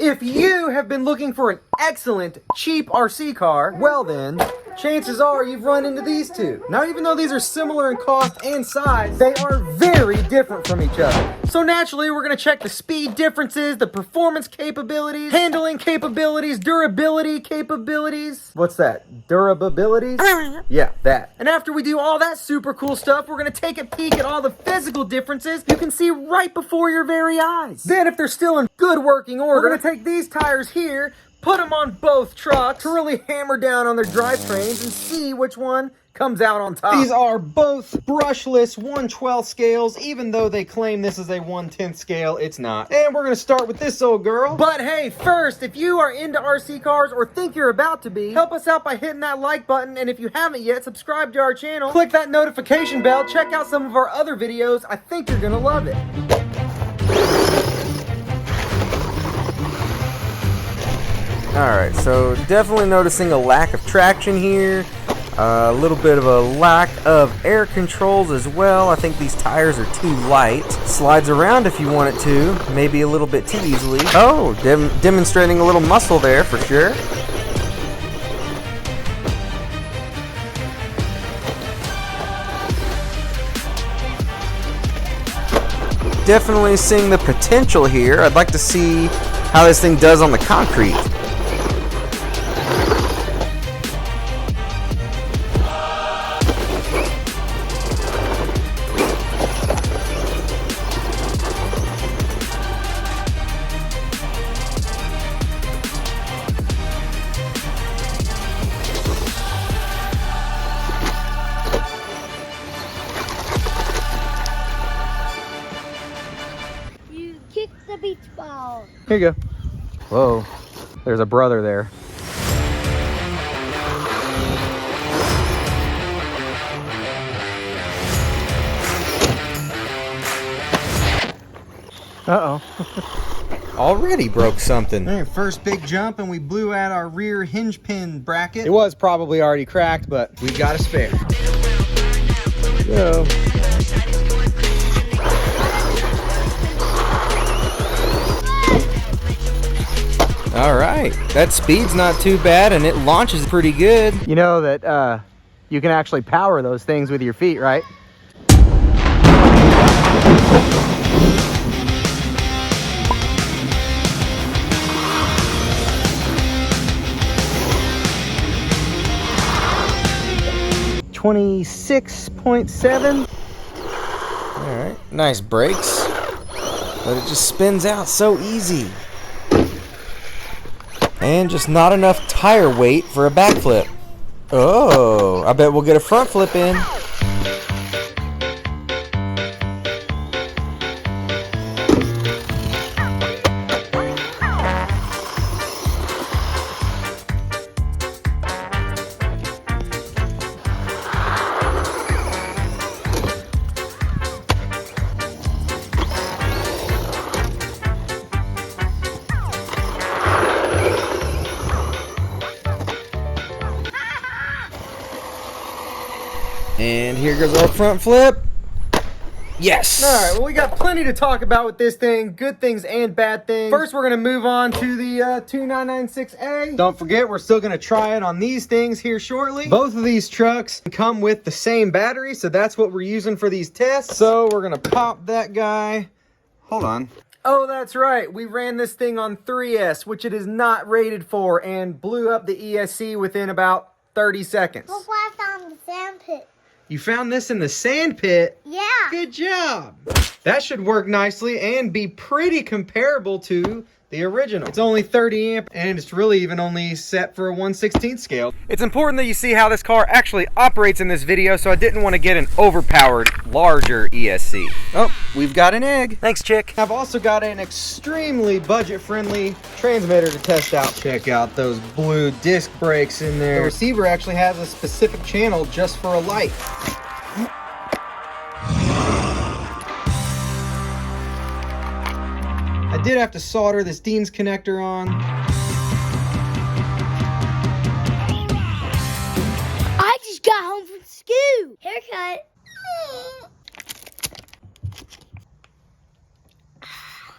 If you have been looking for an excellent, cheap RC car, well then, chances are you've run into these two. Now, even though these are similar in cost and size, they are very different from each other. So naturally, we're gonna check the speed differences, the performance capabilities, handling capabilities, durability capabilities. What's that? Durabilities? Yeah, that. And after we do all that super cool stuff, we're gonna take a peek at all the physical differences you can see right before your very eyes. Then, if they're still in good working order, we're gonna take these tires here, put them on both trucks to really hammer down on their drivetrains and see which one comes out on top. These are both brushless 1/12 scales. Even though they claim this is a 1/10 scale, it's not. And we're gonna start with this old girl. But hey, first, if you are into RC cars or think you're about to be, help us out by hitting that like button. And if you haven't yet, subscribe to our channel. Click that notification bell. Check out some of our other videos. I think you're gonna love it. Alright, so definitely noticing a lack of traction here. A little bit of a lack of air controls as well. I think these tires are too light. Slides around if you want it to, maybe a little bit too easily. Oh, demonstrating a little muscle there for sure. Definitely seeing the potential here. I'd like to see how this thing does on the concrete. The beach ball. Here you go. Whoa, there's a brother there. Uh-oh. Already broke something. All right, first big jump, and we blew out our rear hinge pin bracket. It was probably already cracked, but we got a spare. So. All right, that speed's not too bad, and it launches pretty good. You know that you can actually power those things with your feet, right? $26.7. All right, nice brakes, but it just spins out so easy. And just not enough tire weight for a backflip. Oh, I bet we'll get a front flip in. And here goes our front flip. Yes. All right, well, we got plenty to talk about with this thing. Good things and bad things. First, we're going to move on to the 2996A. Don't forget, we're still going to try it on these things here shortly. Both of these trucks come with the same battery, so that's what we're using for these tests. So we're going to pop that guy. Hold on. Oh, that's right. We ran this thing on 3S, which it is not rated for, and blew up the ESC within about 30 seconds. Look what I found in the sand pit. You found this in the sand pit? Yeah. Good job. That should work nicely and be pretty comparable to the original. It's only 30 amp and it's really even only set for a 1/16 scale. It's important that you see how this car actually operates in this video, so I didn't want to get an overpowered, larger ESC. Oh, we've got an egg. Thanks, chick. I've also got an extremely budget-friendly transmitter to test out. Check out those blue disc brakes in there. The receiver actually has a specific channel just for a light. I did have to solder this Dean's connector on. I just got home from school. Haircut.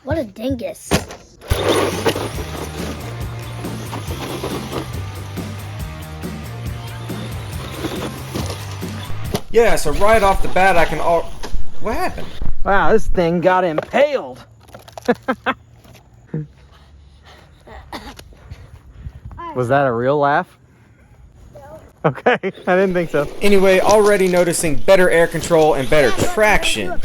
What a dingus. Yeah, so right off the bat I can What happened? Wow, this thing got impaled. Was that a real laugh? No. Okay, I didn't think so. Anyway, already noticing better air control and better traction.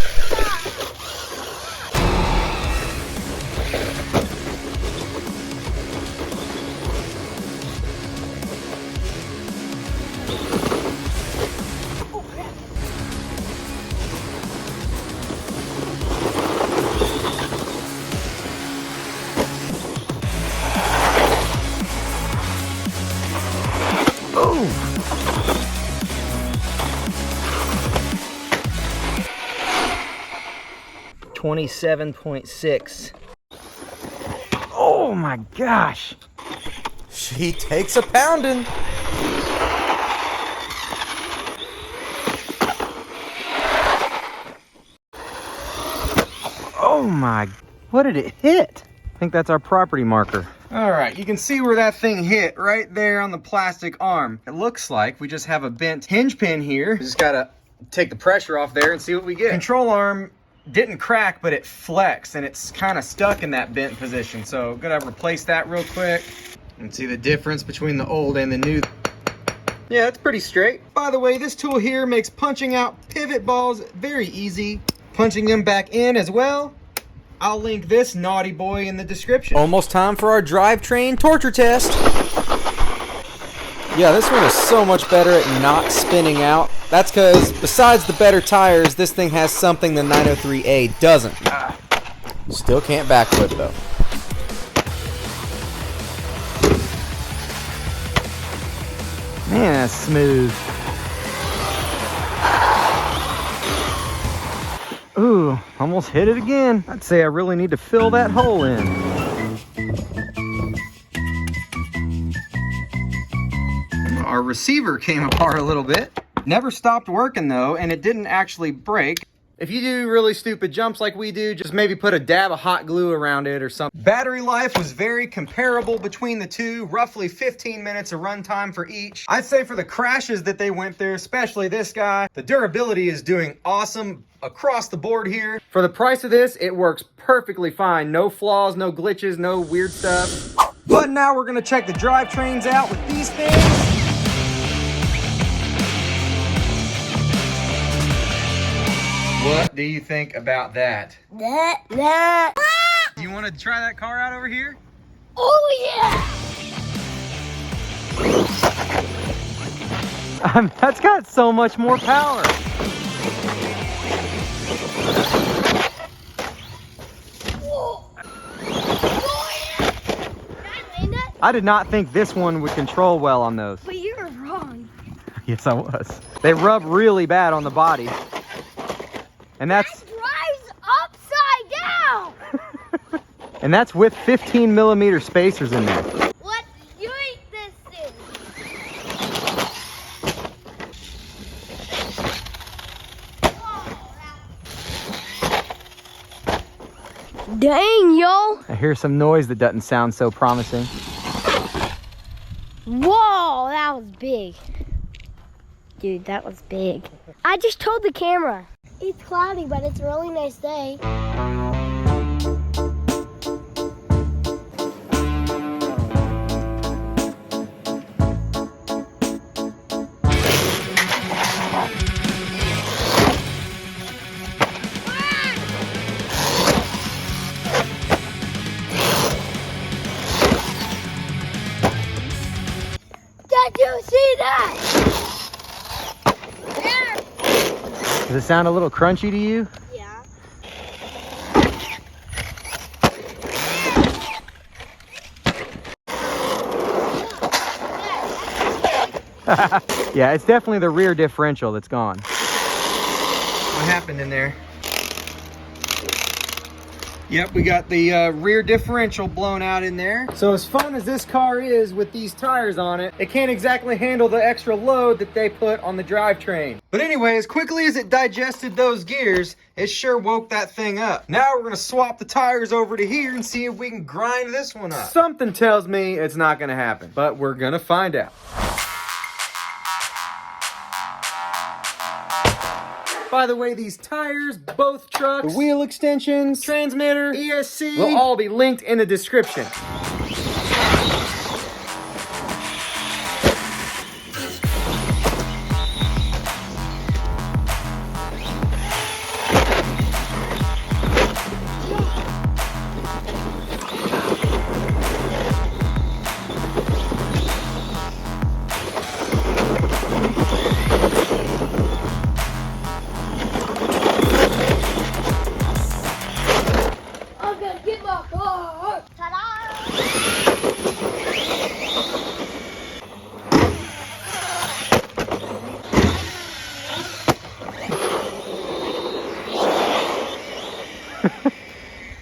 Oh! 27.6. Oh my gosh! She takes a pounding. Oh my, what did it hit? I think that's our property marker. All right, you can see where that thing hit right there on the plastic arm. It looks like we just have a bent hinge pin here. We just gotta take the pressure off there and see what we get. Control arm didn't crack, but it flexed and it's kind of stuck in that bent position. So gotta replace that real quick and see the difference between the old and the new. Yeah, it's pretty straight. By the way, this tool here makes punching out pivot balls very easy. Punching them back in as well. I'll link this naughty boy in the description. Almost time for our drivetrain torture test. Yeah, this one is so much better at not spinning out. That's because, besides the better tires, this thing has something the 903A doesn't. Still can't backflip though. Man, that's smooth. Ooh, almost hit it again. I'd say I really need to fill that hole in. Our receiver came apart a little bit. Never stopped working though, and it didn't actually break. If you do really stupid jumps like we do, just maybe put a dab of hot glue around it or something. Battery life was very comparable between the two, roughly 15 minutes of runtime for each. I'd say for the crashes that they went through, especially this guy, the durability is doing awesome across the board here. For the price of this, it works perfectly fine. No flaws, no glitches, no weird stuff. But now we're gonna check the drivetrains out with these things. What do you think about that? That. You want to try that car out over here? Oh yeah! That's got so much more power. I did not think this one would control well on those. But you were wrong. Yes, I was. They rub really bad on the body. And That drives upside down! And that's with 15 millimeter spacers in there. Let's joint this thing. Dang, yo! I hear some noise that doesn't sound so promising. Whoa, that was big. Dude, that was big. I just told the camera. It's cloudy, but it's a really nice day. Did you see that? Does it sound a little crunchy to you? Yeah. Yeah, it's definitely the rear differential that's gone. What happened in there? Yep, we got the rear differential blown out in there. So as fun as this car is with these tires on it, it can't exactly handle the extra load that they put on the drivetrain. But anyway, as quickly as it digested those gears, it sure woke that thing up. Now we're gonna swap the tires over to here and see if we can grind this one up. Something tells me it's not gonna happen, but we're gonna find out. By the way, these tires, both trucks, the wheel extensions, transmitter, ESC, will all be linked in the description.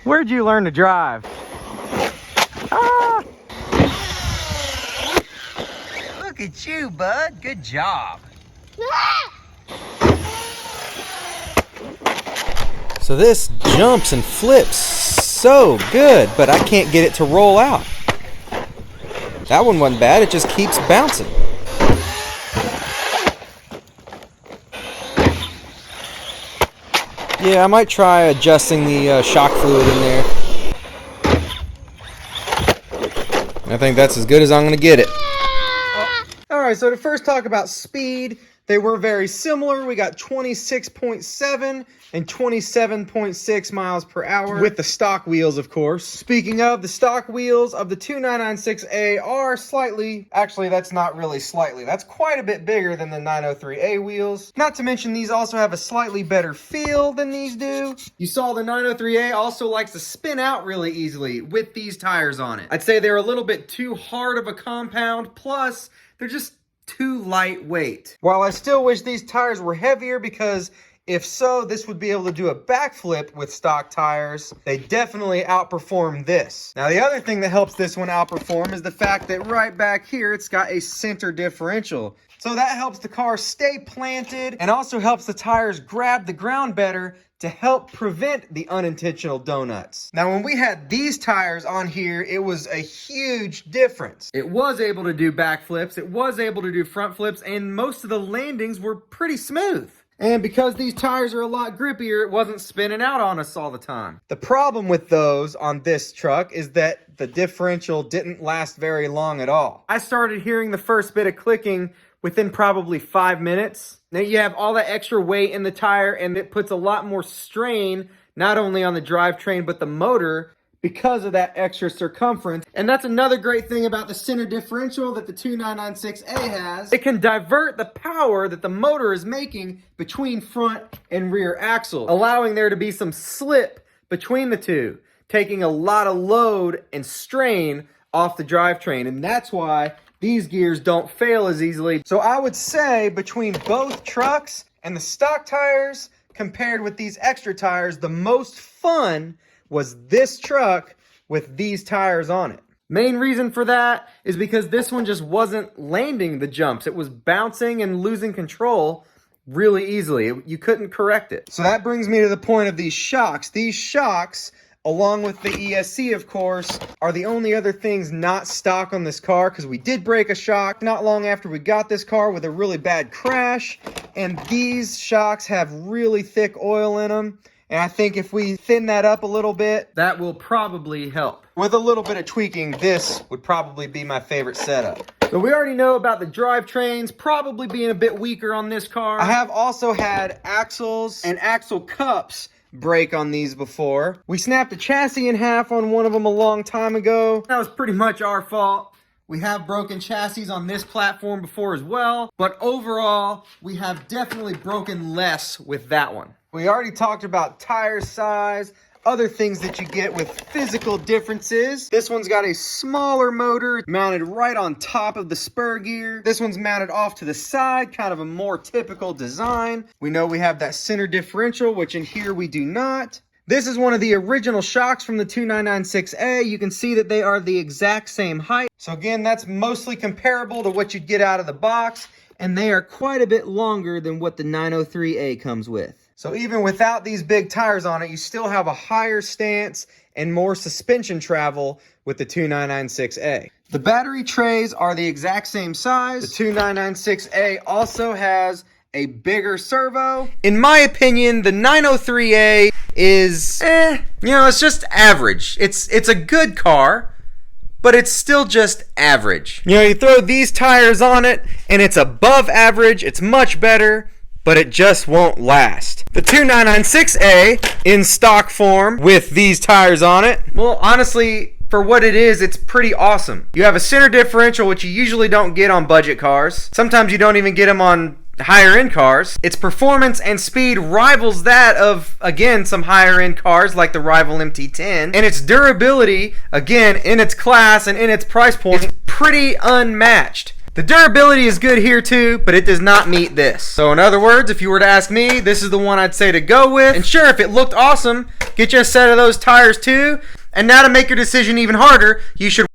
Where'd you learn to drive? Ah! Look at you, bud. Good job. So this jumps and flips so good, but I can't get it to roll out. That one wasn't bad. It just keeps bouncing. Yeah, I might try adjusting the shock fluid in there. I think that's as good as I'm going to get it. Alright, so to first talk about speed, they were very similar. We got 26.7 and 27.6 miles per hour with the stock wheels, of course. Speaking of, the stock wheels of the 2996A are slightly, actually that's not really slightly, that's quite a bit bigger than the 903A wheels. Not to mention these also have a slightly better feel than these do. You saw the 903A also likes to spin out really easily with these tires on it. I'd say they're a little bit too hard of a compound, plus they're just too lightweight. While I still wish these tires were heavier, because if so, this would be able to do a backflip with stock tires, they definitely outperform this. Now, the other thing that helps this one outperform is the fact that right back here, it's got a center differential. So that helps the car stay planted and also helps the tires grab the ground better to help prevent the unintentional donuts. Now, when we had these tires on here, it was a huge difference. It was able to do backflips, it was able to do front flips, and most of the landings were pretty smooth. And because these tires are a lot grippier, it wasn't spinning out on us all the time. The problem with those on this truck is that the differential didn't last very long at all. I started hearing the first bit of clicking within probably 5 minutes. Now you have all that extra weight in the tire, and it puts a lot more strain, not only on the drivetrain, but the motor, because of that extra circumference. And that's another great thing about the center differential that the 2996A has. It can divert the power that the motor is making between front and rear axle, allowing there to be some slip between the two, taking a lot of load and strain off the drivetrain. And that's why these gears don't fail as easily. So I would say between both trucks and the stock tires, compared with these extra tires, the most fun was this truck with these tires on it. Main reason for that is because this one just wasn't landing the jumps. It was bouncing and losing control really easily. You couldn't correct it. So that brings me to the point of these shocks. These shocks, along with the ESC, of course, are the only other things not stock on this car, because we did break a shock not long after we got this car with a really bad crash. And these shocks have really thick oil in them. And I think if we thin that up a little bit, that will probably help. With a little bit of tweaking, this would probably be my favorite setup. So we already know about the drivetrains probably being a bit weaker on this car. I have also had axles and axle cups break on these before. We snapped the chassis in half on one of them a long time ago. That was pretty much our fault. We have broken chassis on this platform before as well, but overall, we have definitely broken less with that one. We already talked about tire size, other things that you get with physical differences. This one's got a smaller motor mounted right on top of the spur gear. This one's mounted off to the side, kind of a more typical design. We know we have that center differential, which in here we do not. This is one of the original shocks from the 2996A. You can see that they are the exact same height. So again, that's mostly comparable to what you'd get out of the box, and they are quite a bit longer than what the 903A comes with. So even without these big tires on it, you still have a higher stance and more suspension travel with the 2996A. The battery trays are the exact same size. The 2996A also has a bigger servo. In my opinion, the 903A is, it's just average. It's a good car, but it's still just average. You throw these tires on it, and it's above average. It's much better, but it just won't last. The 2996A in stock form with these tires on it, well, honestly, for what it is, it's pretty awesome. You have a center differential, which you usually don't get on budget cars. Sometimes you don't even get them on higher end cars. Its performance and speed rivals that of, again, some higher end cars like the rival MT10. And its durability, again, in its class and in its price point, is pretty unmatched. The durability is good here too, but it does not meet this. So in other words, if you were to ask me, this is the one I'd say to go with. And sure, if it looked awesome, get you a set of those tires too. And now to make your decision even harder, you should